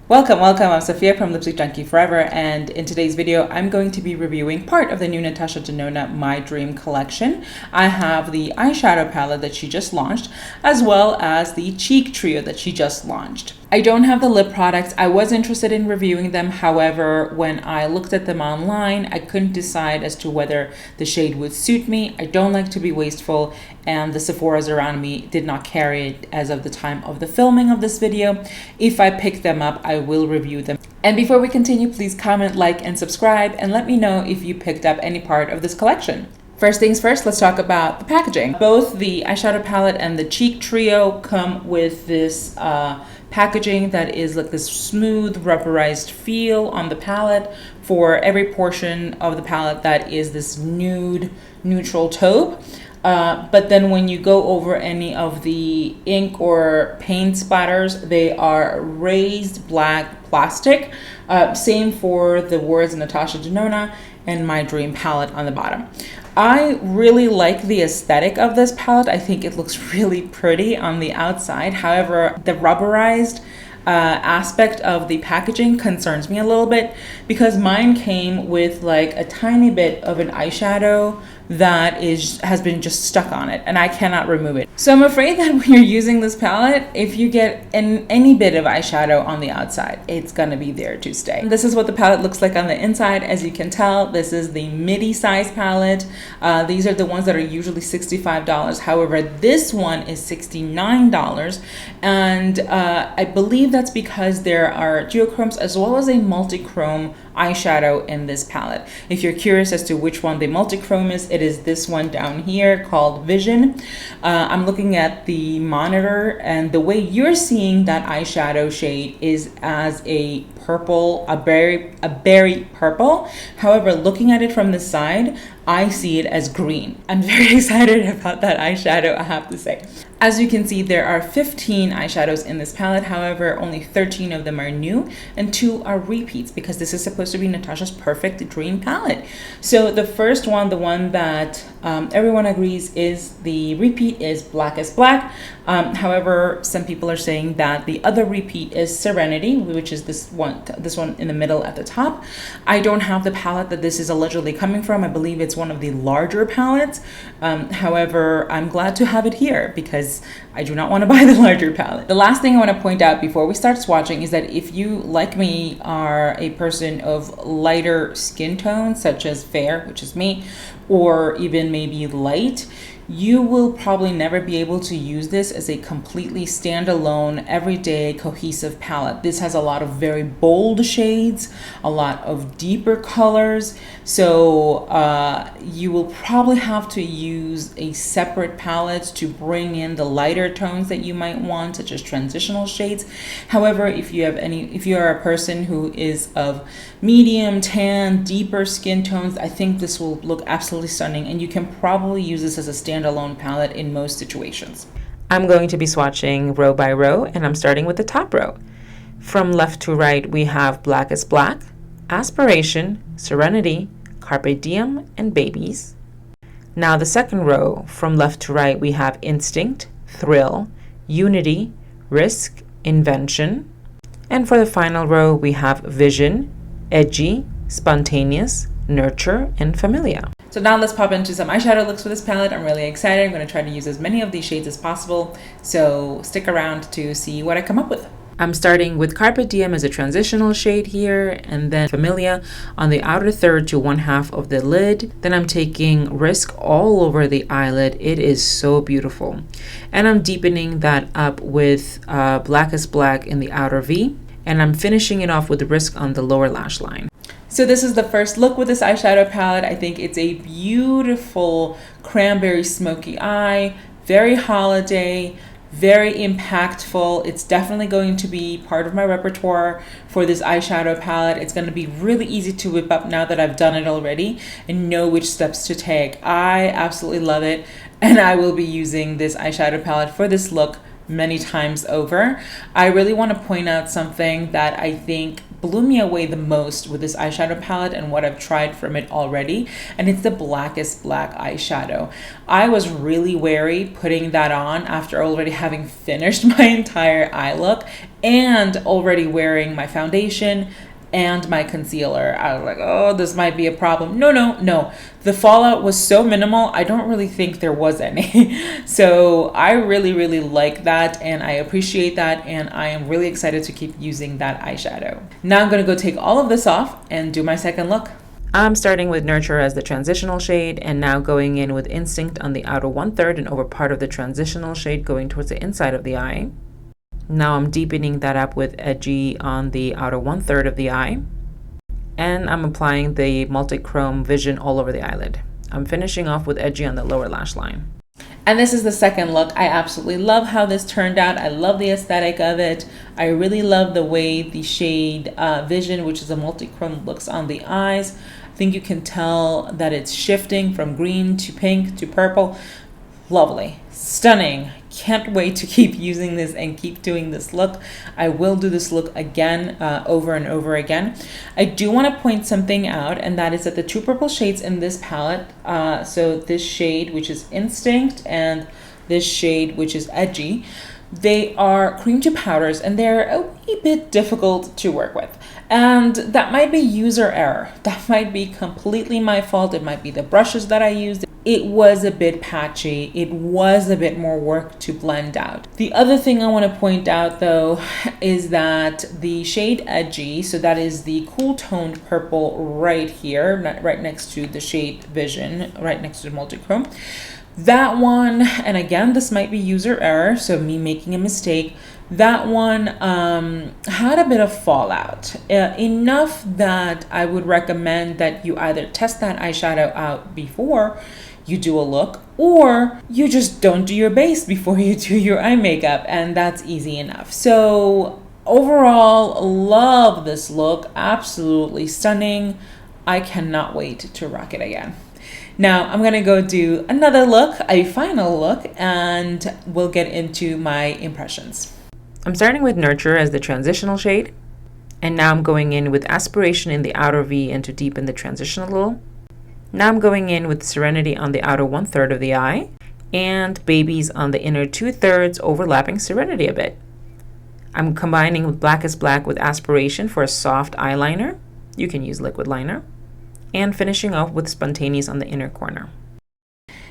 Welcome, welcome. I'm Sophia from Lipstick Junkie Forever, and in today's video, I'm going to be reviewing part of the new Natasha Denona My Dream collection. I have the eyeshadow palette that she just launched, as well as the cheek trio that she just launched. I don't have the lip products. I was interested in reviewing them. However, when I looked at them online, I couldn't decide as to whether the shade would suit me. I don't like to be wasteful, and the Sephoras around me did not carry it as of the time of the filming of this video. If I pick them up, I will review them. And before we continue, please comment, like, and subscribe, and let me know if you picked up any part of this collection. First things first, let's talk about the packaging. Both the eyeshadow palette and the cheek trio come with this packaging that is like this smooth rubberized feel on the palette. For every portion of the palette that is this nude neutral taupe. But then when you go over any of the ink or paint splatters, they are raised black plastic. Same for the words Natasha Denona and My Dream palette on the bottom. I really like the aesthetic of this palette. I think it looks really pretty on the outside. However, the rubberized aspect of the packaging concerns me a little bit because mine came with like a tiny bit of an eyeshadow that has been just stuck on it, and I cannot remove it. So I'm afraid that when you're using this palette, if you get any bit of eyeshadow on the outside, it's gonna be there to stay. This is what the palette looks like on the inside. As you can tell, this is the midi size palette. These are the ones that are usually $65. However, this one is $69, and I believe that's because there are duochromes as well as a multi-chrome eyeshadow in this palette. If you're curious as to which one the multi-chrome is, it is this one down here called Vision. I'm looking at the monitor, and the way you're seeing that eyeshadow shade is as a purple, a berry purple. However, looking at it from the side, I see it as green. I'm very excited about that eyeshadow, I have to say. As you can see, there are 15 eyeshadows in this palette. However, only 13 of them are new and 2 are repeats because this is supposed to be Natasha's perfect dream palette. So the first one, the one that everyone agrees is the repeat, is Black is Black. However, some people are saying that the other repeat is Serenity, which is this one in the middle at the top. I don't have the palette that this is allegedly coming from. I believe it's one of the larger palettes. However, I'm glad to have it here because I do not want to buy the larger palette. The last thing I want to point out before we start swatching is that if you, like me, are a person of lighter skin tones, such as fair, which is me, or even maybe light, you will probably never be able to use this as a completely standalone, everyday, cohesive palette. This has a lot of very bold shades, a lot of deeper colors. So you will probably have to use a separate palette to bring in the lighter tones that you might want, such as transitional shades. However, if you are a person who is of medium, tan, deeper skin tones, I think this will look absolutely stunning, and you can probably use this as a standalone palette in most situations. I'm going to be swatching row by row, and I'm starting with the top row. From left to right, we have Black is Black, Aspiration, Serenity, Carpe Diem, and Babies. Now the second row, from left to right, we have Instinct, Thrill, Unity, Risk, Invention. And for the final row, we have Vision, Edgy, Spontaneous, Nurture, and Familia. So now let's pop into some eyeshadow looks for this palette. I'm really excited. I'm going to try to use as many of these shades as possible. So stick around to see what I come up with. I'm starting with Carpe Diem as a transitional shade here, and then Familia on the outer third to 1/2 of the lid. Then I'm taking Risk all over the eyelid. It is so beautiful. And I'm deepening that up with Black is Black in the outer V. And I'm finishing it off with Risk on the lower lash line. So this is the first look with this eyeshadow palette. I think it's a beautiful cranberry smoky eye, very holiday, very impactful. It's definitely going to be part of my repertoire for this eyeshadow palette. It's going to be really easy to whip up now that I've done it already and know which steps to take. I absolutely love it, and I will be using this eyeshadow palette for this look many times over. I really want to point out something that I think blew me away the most with this eyeshadow palette and what I've tried from it already, and it's the Blackest Black eyeshadow. I was really wary putting that on after already having finished my entire eye look and already wearing my foundation and my concealer. I was like, oh, this might be a problem. No. The fallout was so minimal, I don't really think there was any. So I really like that, and I appreciate that, and I am really excited to keep using that eyeshadow. Now I'm gonna go take all of this off and do my second look. I'm starting with Nurture as the transitional shade, and now going in with Instinct on the outer 1/3 and over part of the transitional shade going towards the inside of the eye. Now I'm deepening that up with Edgy on the outer 1/3 of the eye. And I'm applying the multi-chrome vision all over the eyelid. I'm finishing off with Edgy on the lower lash line. And this is the second look. I absolutely love how this turned out. I love the aesthetic of it. I really love the way the shade Vision, which is a multi-chrome, looks on the eyes. I think you can tell that it's shifting from green to pink to purple. Lovely, stunning. Can't wait to keep using this and keep doing this look. I will do this look again, over and over again. I do want to point something out, and that is that the two purple shades in this palette, so this shade, which is Instinct, and this shade, which is Edgy, they are cream to powders, and they're a wee bit difficult to work with. And that might be user error. That might be completely my fault. It might be the brushes that I used. It was a bit patchy. It was a bit more work to blend out. The other thing I want to point out though is that the shade Edgy, so that is the cool toned purple right here, right next to the shade Vision, right next to the multi-chrome. That one, and again, this might be user error, so me making a mistake, that one had a bit of fallout. Enough that I would recommend that you either test that eyeshadow out before you do a look, or you just don't do your base before you do your eye makeup, and that's easy enough. So overall, love this look, absolutely stunning. I cannot wait to rock it again. Now I'm gonna go do another look, a final look, and we'll get into my impressions. I'm starting with Nurture as the transitional shade, and now I'm going in with Aspiration in the outer V and to deepen the transition a little. Now I'm going in with Serenity on the outer 1/3 of the eye, and Babies on the inner 2/3, overlapping Serenity a bit. I'm combining with Blackest Black with Aspiration for a soft eyeliner. You can use liquid liner. And finishing off with Spontaneous on the inner corner.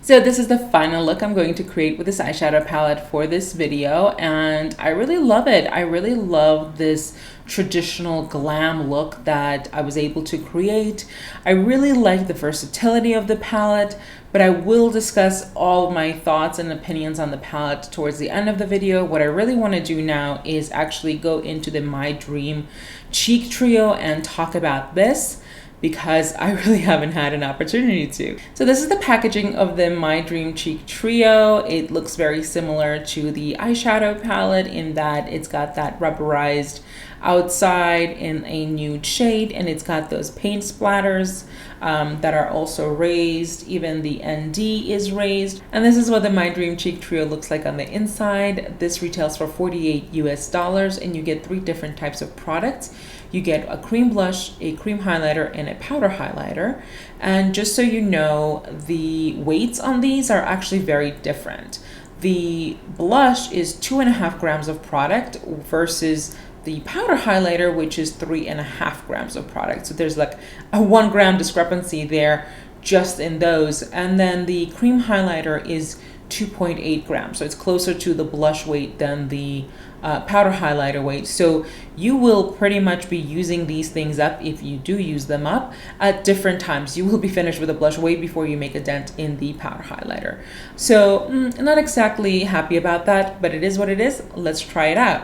So this is the final look I'm going to create with this eyeshadow palette for this video, and I really love it. I really love this traditional glam look that I was able to create. I really like the versatility of the palette, but I will discuss all of my thoughts and opinions on the palette towards the end of the video. What I really want to do now is actually go into the My Dream Cheek Trio and talk about this, because I really haven't had an opportunity to. So this is the packaging of the My Dream Cheek Trio. It looks very similar to the eyeshadow palette in that it's got that rubberized outside in a nude shade, and it's got those paint splatters that are also raised. Even the ND is raised. And this is what the My Dream Cheek Trio looks like on the inside. This retails for $48 US, and you get 3 different types of products. You get a cream blush, a cream highlighter, and a powder highlighter. And just so you know, the weights on these are actually very different. The blush is 2.5 grams of product versus the powder highlighter, which is 3.5 grams of product. So there's like a 1 gram discrepancy there just in those. And then the cream highlighter is 2.8 grams. So it's closer to the blush weight than the powder highlighter weight. So you will pretty much be using these things up, if you do use them up, at different times. You will be finished with a blush way before you make a dent in the powder highlighter. So not exactly happy about that, but it is what it is. Let's try it out.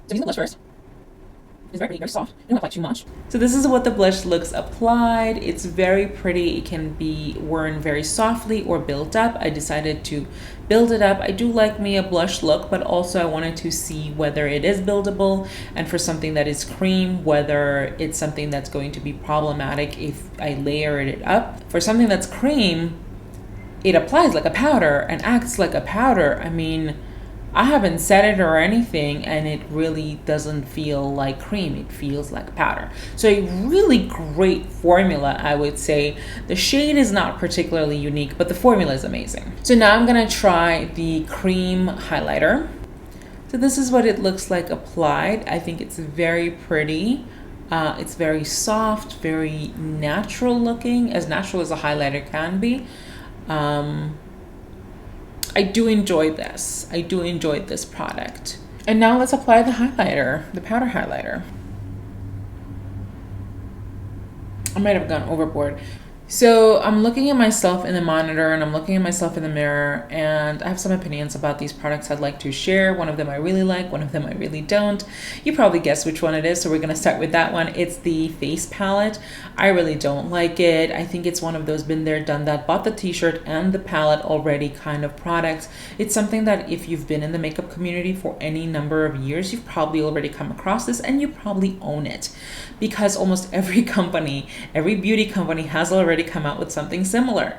So using the blush first. It's very soft. You don't apply too much. So this is what the blush looks applied. It's very pretty. It can be worn very softly or built up. I decided to build it up. I do like me a blush look, but also I wanted to see whether it is buildable, and for something that is cream, whether it's something that's going to be problematic if I layer it up. For something that's cream, it applies like a powder and acts like a powder. I mean, I haven't set it or anything, and it really doesn't feel like cream. It feels like powder. So a really great formula, I would say. The shade is not particularly unique, but the formula is amazing. So now I'm gonna try the cream highlighter. So this is what it looks like applied. I think it's very pretty. It's very soft, very natural looking, as natural as a highlighter can be. I do enjoy this. I do enjoy this product. And now let's apply the highlighter, the powder highlighter. I might have gone overboard. So I'm looking at myself in the monitor and I'm looking at myself in the mirror, and I have some opinions about these products I'd like to share. One of them I really like, one of them I really don't. You probably guessed which one it is, so we're gonna start with that one. It's the face palette. I really don't like it. I think it's one of those been there, done that, bought the t-shirt and the palette already kind of products. It's something that if you've been in the makeup community for any number of years, you've probably already come across this and you probably own it, because almost every company, every beauty company has already come out with something similar.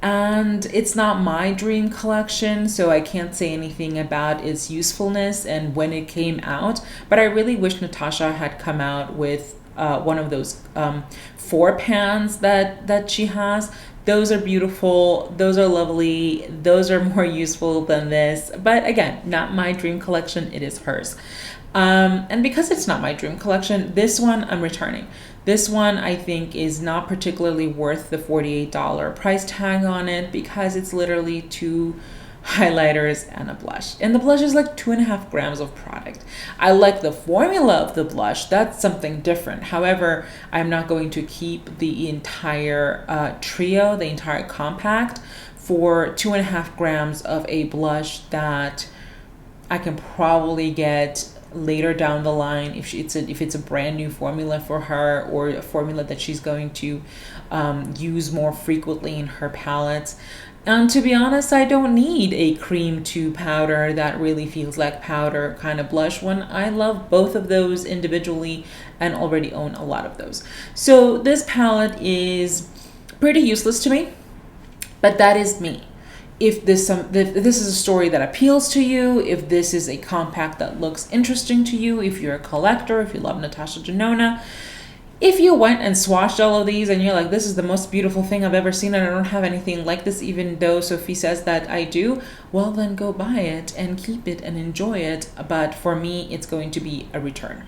And it's not my dream collection, so I can't say anything about its usefulness and when it came out, but I really wish Natasha had come out with one of those 4 pans that she has. Those are beautiful, those are lovely, those are more useful than this, but again, not my dream collection, it is hers. And because it's not my dream collection, this one I'm returning. This one I think is not particularly worth the $48 price tag on it, because it's literally 2 highlighters and a blush, and the blush is like 2.5 grams of product. I like the formula of the blush, that's something different. However, I'm not going to keep the entire trio, the entire compact, for 2.5 grams of a blush that I can probably get later down the line if it's a brand new formula for her, or a formula that she's going to use more frequently in her palettes. And to be honest, I don't need a cream to powder that really feels like powder kind of blush one. I love both of those individually and already own a lot of those. So this palette is pretty useless to me, but that is me. If this is a story that appeals to you, if this is a compact that looks interesting to you, if you're a collector, if you love Natasha Denona, if you went and swatched all of these and you're like, this is the most beautiful thing I've ever seen and I don't have anything like this, even though Sophie says that I do, well then go buy it and keep it and enjoy it. But for me, it's going to be a return.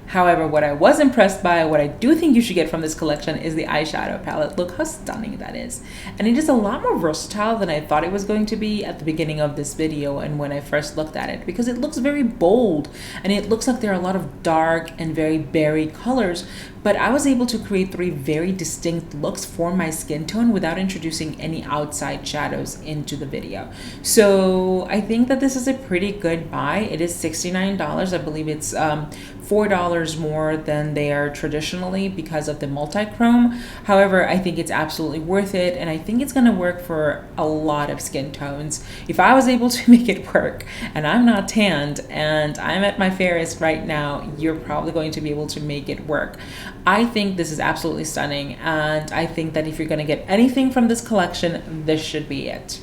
However, what I was impressed by, what I do think you should get from this collection, is the eyeshadow palette. Look how stunning that is. And it is a lot more versatile than I thought it was going to be at the beginning of this video and when I first looked at it, because it looks very bold and it looks like there are a lot of dark and very berry colors, but I was able to create 3 very distinct looks for my skin tone without introducing any outside shadows into the video. So I think that this is a pretty good buy. It is $69. I believe it's $4 more than they are traditionally because of the multi-chrome. However, I think it's absolutely worth it, and I think it's going to work for a lot of skin tones. If I was able to make it work, and I'm not tanned and I'm at my fairest right now, you're probably going to be able to make it work. I think this is absolutely stunning, and I think that if you're going to get anything from this collection, this should be it.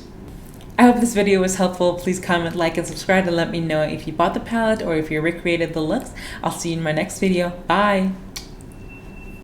I hope this video was helpful. Please comment, like, and subscribe to let me know if you bought the palette or if you recreated the looks. I'll see you in my next video. Bye!